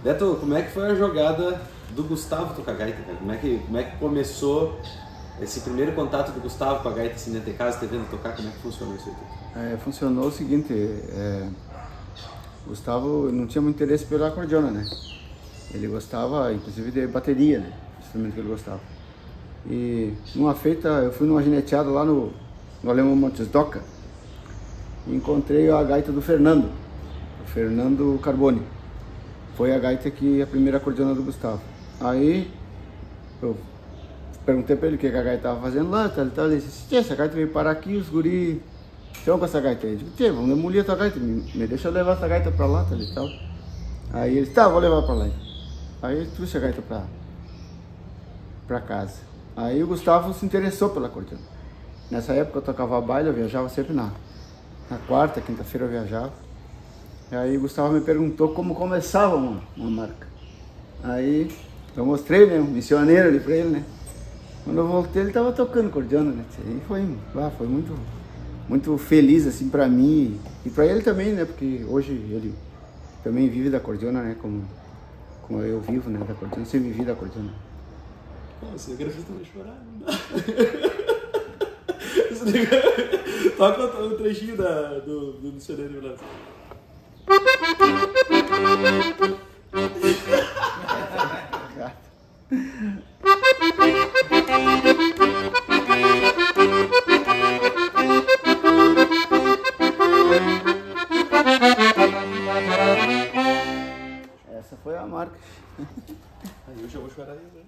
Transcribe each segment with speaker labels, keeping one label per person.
Speaker 1: Beto, como é que foi a jogada do Gustavo tocar gaita, cara? Como é que começou esse primeiro contato do Gustavo com a gaita assim dentro de casa, te vendo tocar? Como é que funcionou isso aí?
Speaker 2: Funcionou o seguinte, Gustavo não tinha muito interesse pela acordeona, né? Ele gostava, inclusive, de bateria, né? Instrumento que ele gostava. E numa feita, eu fui numa gineteada lá no Alemão Montes Doca e encontrei a gaita do Fernando, o Fernando Carboni. Foi a gaita a primeira acordeona do Gustavo. Aí eu perguntei pra ele o que a gaita estava fazendo lá, ele disse, tia, essa gaita veio parar aqui, os guri estão com essa gaita aí. Eu digo, tia, vamos demolir a tua gaita, me deixa eu levar essa gaita pra lá, e tal. Aí ele disse, tá, vou levar pra lá. Aí ele trouxe a gaita pra casa. Aí o Gustavo se interessou pela acordeona. Nessa época eu tocava baile, eu viajava sempre na quarta, quinta-feira eu viajava. Aí o Gustavo me perguntou como começava uma marca. Aí eu mostrei, né, um missioneiro ali pra ele, né. Quando eu voltei ele tava tocando acordeona, né. Aí foi muito feliz assim pra mim e pra ele também, né, porque hoje ele também vive da acordeona, né, como eu vivo, né, da acordeona, sempre vivi da acordeona.
Speaker 1: Nossa, eu quero também chorar, não dá. Toca um trechinho do missioneiro lá.
Speaker 2: Essa foi a marca.
Speaker 1: Aí eu já vou chorar aí, né?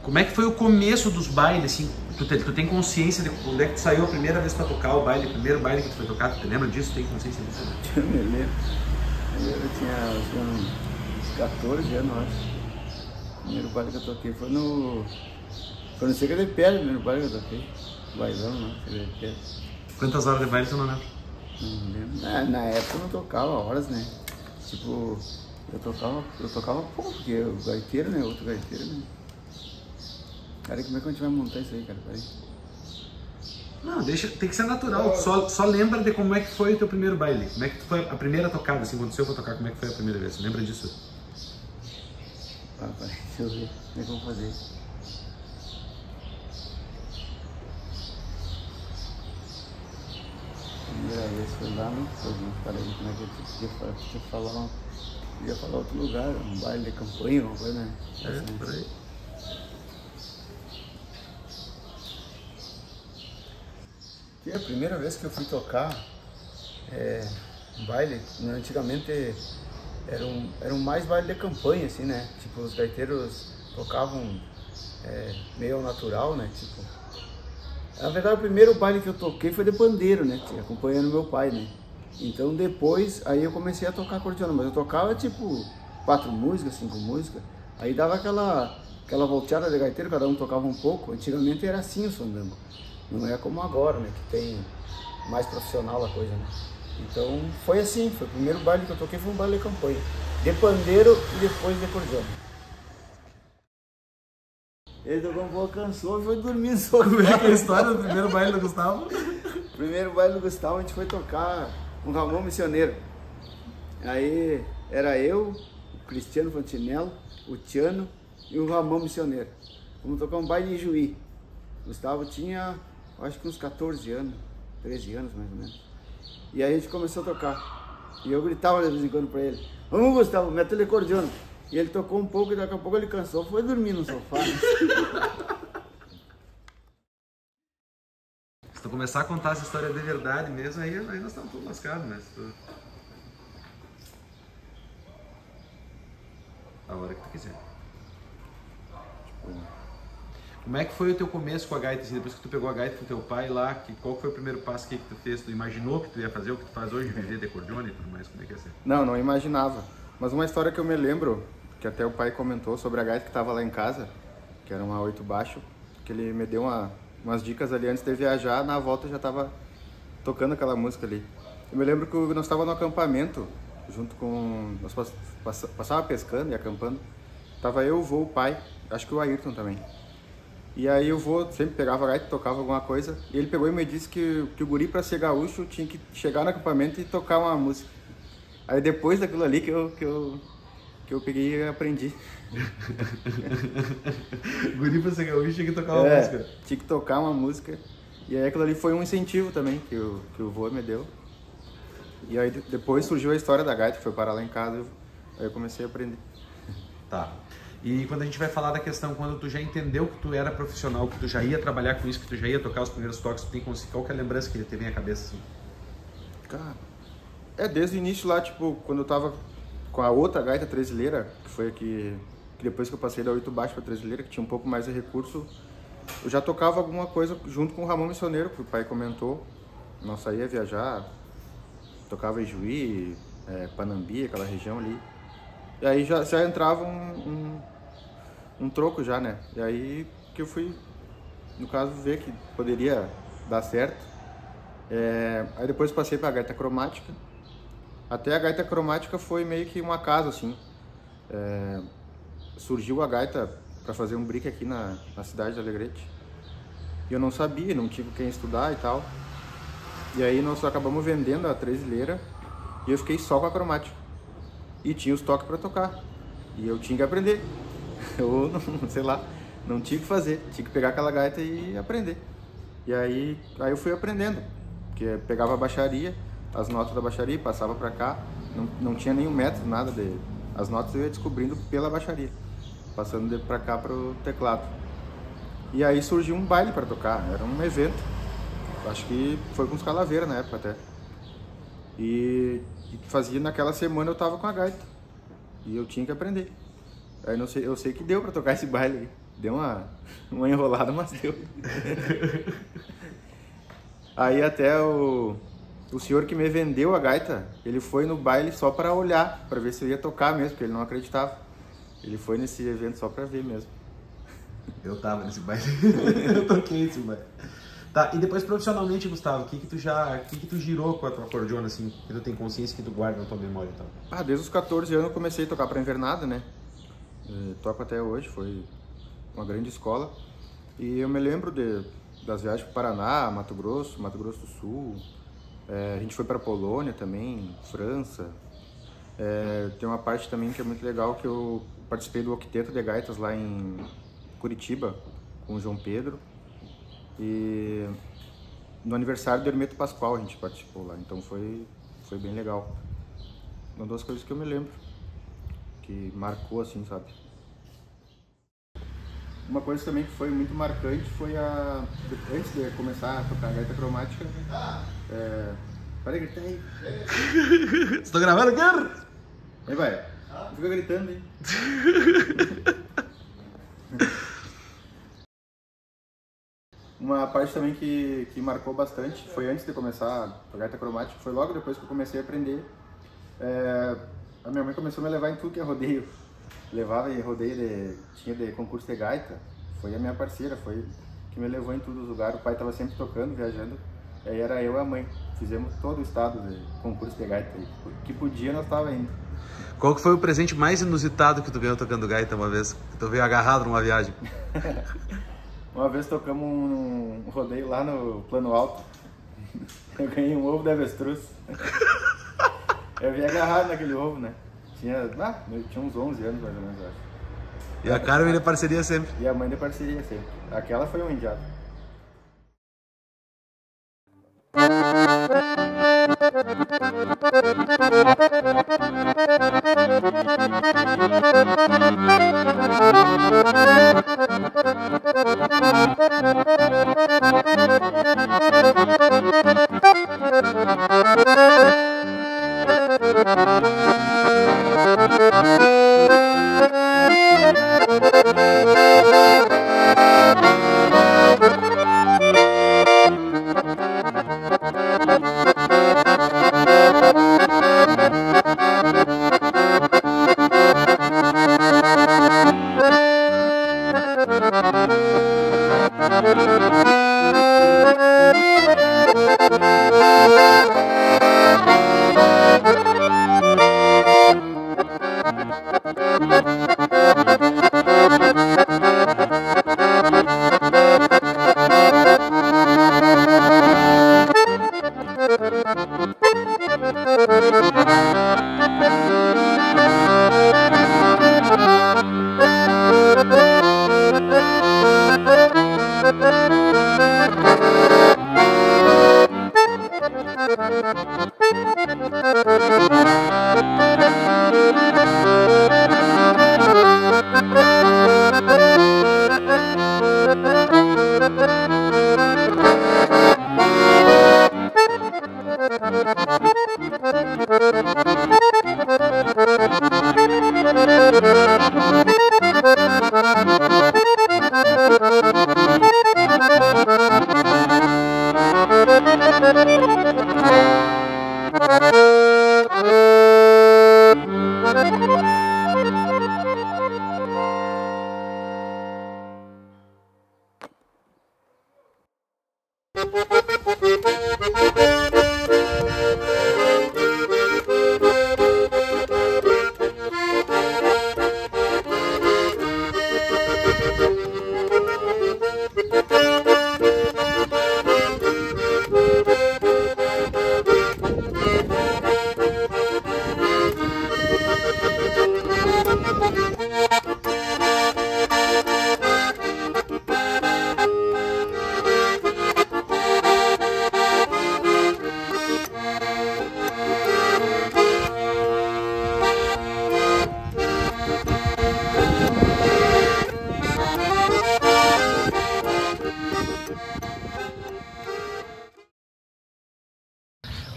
Speaker 1: Como é que foi o começo dos bailes, assim? Tu tem consciência de quando é que tu saiu a primeira vez pra tocar o baile, o primeiro baile que tu foi tocar? Tu lembra disso? Tem consciência disso?
Speaker 2: Eu me lembro. Eu tinha uns 14 anos, acho. O primeiro baile que eu toquei foi no Cerca de Pedra, o primeiro baile que eu toquei. Bailão, não, Cerca de Pedra.
Speaker 1: Quantas horas de baile tu não lembra?
Speaker 2: Não lembro. Na época eu não tocava horas, né? Tipo, eu tocava pouco, porque o gaiteiro, né? Outro gaiteiro, né? Cara, como é que a gente vai montar isso aí, cara? Peraí.
Speaker 1: Não, tem que ser natural. Só lembra de como é que foi o teu primeiro baile. Como é que foi a primeira tocada, assim, quando você foi tocar, como é que foi a primeira vez? Você lembra disso?
Speaker 2: Ah, peraí, deixa eu ver como é que eu vou fazer. Primeira vez foi lá no fogo, peraí, como é que eu podia falar outro lugar, um baile de campanha, uma coisa, né?
Speaker 1: Por aí.
Speaker 2: Que a primeira vez que eu fui tocar baile, antigamente era um mais baile de campanha, assim, né? Tipo, os gaiteiros tocavam meio ao natural, né? Tipo, na verdade, o primeiro baile que eu toquei foi de pandeiro, né? Acompanhando meu pai, né? Então depois, aí eu comecei a tocar acordeon, mas eu tocava tipo 4 músicas, 5 músicas, aí dava aquela volteada de gaiteiro, cada um tocava um pouco. Antigamente era assim o fandango, não é como agora, né? Que tem mais profissional a coisa, né? Então foi assim, foi o primeiro baile que eu toquei, foi um baile de campanha, de pandeiro e depois de acordeon. Ele tocou um pouco, cansou e foi dormir só.
Speaker 1: Como é que é a história do primeiro baile do Gustavo?
Speaker 2: Primeiro baile do Gustavo, a gente foi tocar um Ramon Missioneiro. Aí era eu, o Cristiano Fantinello, o Tiano e o Ramon Missioneiro. Vamos tocar um baile em Juí. O Gustavo tinha, acho que uns 14 anos, 13 anos mais ou menos. E aí a gente começou a tocar. E eu gritava de vez em quando pra ele: vamos, Gustavo, mete o acordeon. E ele tocou um pouco e daqui a pouco ele cansou, foi dormir no sofá.
Speaker 1: Se tu começar a contar essa história de verdade mesmo, aí nós estamos todos lascados, né? A hora que tu quiser. Como é que foi o teu começo com a gaita? Assim, depois que tu pegou a gaita com teu pai lá, qual foi o primeiro passo que tu fez? Tu imaginou que tu ia fazer o que tu faz hoje, viver de acordeon e tudo mais? Como é que ia ser?
Speaker 2: Não imaginava. Mas uma história que eu me lembro, que até o pai comentou sobre a gaita que estava lá em casa, que era uma 8 baixo, que ele me deu umas dicas ali antes de viajar, na volta eu já estava tocando aquela música ali. Eu me lembro que nós estávamos no acampamento, junto com... Nós passava pescando e acampando. Tava eu, o vô, o pai, acho que o Ayrton também. E aí o vô sempre pegava a gaita, tocava alguma coisa, e ele pegou e me disse que o guri, para ser gaúcho, tinha que chegar no acampamento e tocar uma música. Aí depois daquilo ali que eu peguei e aprendi.
Speaker 1: Guri pra ser gaúcho tinha que tocar uma música.
Speaker 2: Tinha que tocar uma música. E aí aquilo ali foi um incentivo também que o vô me deu. E aí depois surgiu a história da gaita, que foi parar lá em casa, aí eu comecei a aprender.
Speaker 1: Tá. E quando a gente vai falar da questão, quando tu já entendeu que tu era profissional, que tu já ia trabalhar com isso, que tu já ia tocar os primeiros toques, tu tem qual que é a lembrança que te vem à cabeça assim?
Speaker 2: Cara, desde o início lá, tipo, quando eu tava com a outra gaita tresileira, que foi a que depois que eu passei da 8 baixo pra tresileira, que tinha um pouco mais de recurso, eu já tocava alguma coisa junto com o Ramon Missioneiro, que o pai comentou. Nós saía viajar, tocava em Juí, Panambi, aquela região ali. E aí já entrava um troco já, né? E aí que eu fui, no caso, ver que poderia dar certo. Aí depois passei pra gaita cromática. Até a gaita cromática foi meio que um acaso, assim. Surgiu a gaita para fazer um brick aqui na cidade de Alegrete. E eu não sabia, não tive quem estudar e tal. E aí nós acabamos vendendo a tresileira e eu fiquei só com a cromática. E tinha os toques para tocar. E eu tinha que aprender. Eu, sei lá, não tinha que fazer. Tinha que pegar aquela gaita e aprender. E aí eu fui aprendendo. Porque pegava a baixaria, as notas da baixaria, passava para cá. Não tinha nenhum método, nada de... As notas eu ia descobrindo pela baixaria, passando para cá para o teclado. E aí surgiu um baile para tocar, era um evento. Acho que foi com os Calaveira na época até. E fazia naquela semana eu tava com a gaita. E eu tinha que aprender. Aí eu sei que deu para tocar esse baile aí.
Speaker 3: Deu uma enrolada, mas deu. Aí até o senhor que me vendeu a gaita, ele foi no baile só para olhar, para ver se eu ia tocar mesmo, porque ele não acreditava. Ele foi nesse evento só para ver mesmo.
Speaker 1: Eu tava nesse baile. Eu toquei esse baile. Tá, e depois profissionalmente, Gustavo, o que tu girou com a tua acordeona, assim, que tu tem consciência, que tu guarda na tua memória e tal?
Speaker 3: Desde os 14 anos eu comecei a tocar para invernada, né? Toco até hoje, foi uma grande escola. E eu me lembro das viagens para o Paraná, Mato Grosso do Sul. A gente foi para Polônia também, França. Tem uma parte também que é muito legal, que eu participei do Octeto de Gaitas lá em Curitiba, com o João Pedro. E no aniversário do Hermeto Pascoal a gente participou lá, então foi bem legal. Uma das coisas que eu me lembro, que marcou assim, sabe? Uma coisa também que foi muito marcante foi antes de começar a tocar a gaita cromática, para de gritar aí.
Speaker 1: Você tá gravando, cara?
Speaker 3: Aí vai, não fica gritando aí. Uma parte também que marcou bastante, foi antes de começar a gaita cromática, foi logo depois que eu comecei a aprender. A minha mãe começou a me levar em tudo que é rodeio. Levava em rodeio, tinha de concurso de gaita, foi a minha parceira, foi que me levou em todos os lugares. O pai estava sempre tocando, viajando, aí era eu e a mãe. Fizemos todo o estado de concurso de gaita, que podia nós estava indo.
Speaker 1: Qual que foi o presente mais inusitado que tu ganhou tocando gaita uma vez? Que tu veio agarrado numa viagem?
Speaker 3: Uma vez tocamos um rodeio lá no Plano Alto. Eu ganhei um ovo de avestruz. Eu vim agarrado naquele ovo, né? Eu tinha uns 11 anos mais ou menos, eu acho.
Speaker 1: E a Carmen de parceria sempre?
Speaker 3: E a mãe de parceria sempre. Aquela foi um indiado.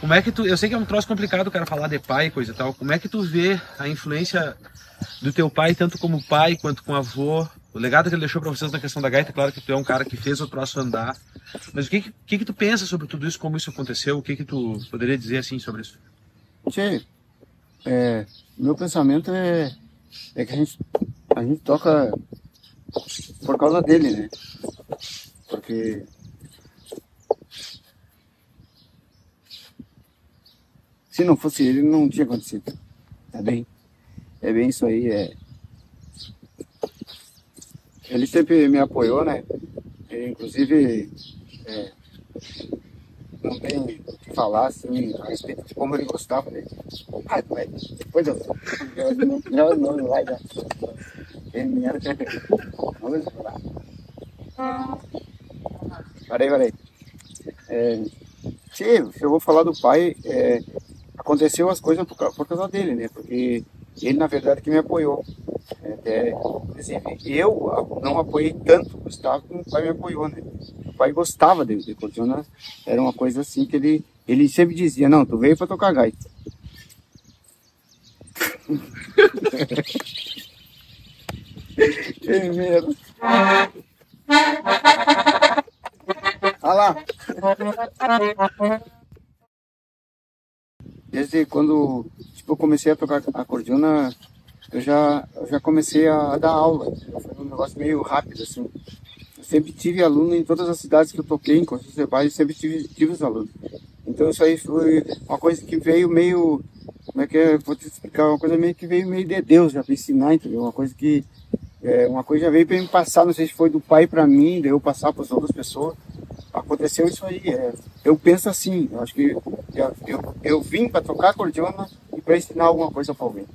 Speaker 1: Como é que tu, eu sei que é um troço complicado o cara falar de pai e coisa e tal, como é que tu vê a influência do teu pai, tanto como pai quanto como avô, o legado que ele deixou para vocês na questão da gaita, claro que tu é um cara que fez o troço andar, mas o que tu pensa sobre tudo isso, como isso aconteceu, o que tu poderia dizer assim sobre isso?
Speaker 2: Tchê, meu pensamento é que a gente toca por causa dele, né? Porque se não fosse ele, não tinha acontecido. Tá bem? É bem isso aí. Ele sempre me apoiou, né? Inclusive, não tem o que falar assim, a respeito de como ele gostava dele. Depois eu não vai dar. Ele era vamos lá. Parei. Se eu vou falar do pai, aconteceu as coisas por causa dele, né? Porque ele, na verdade, que me apoiou. Eu não apoiei tanto o Gustavo como o pai me apoiou, né? O pai gostava de cordiona, era uma coisa assim que ele sempre dizia, não, tu veio pra tocar gaita. Que medo. Olha lá. Desde quando eu comecei a tocar acordeona, eu já comecei a dar aula. Foi um negócio meio rápido, assim. Eu sempre tive aluno em todas as cidades que eu toquei, em Conselho de Baile, sempre tive os alunos. Então isso aí foi uma coisa que veio meio, como é que é, vou te explicar, uma coisa meio que veio meio de Deus já para ensinar, entendeu? Uma coisa já veio para me passar, não sei se foi do pai para mim, de eu passar para as outras pessoas. Aconteceu isso aí, eu penso assim, eu acho que eu vim para tocar acordeona e para ensinar alguma coisa para alguém.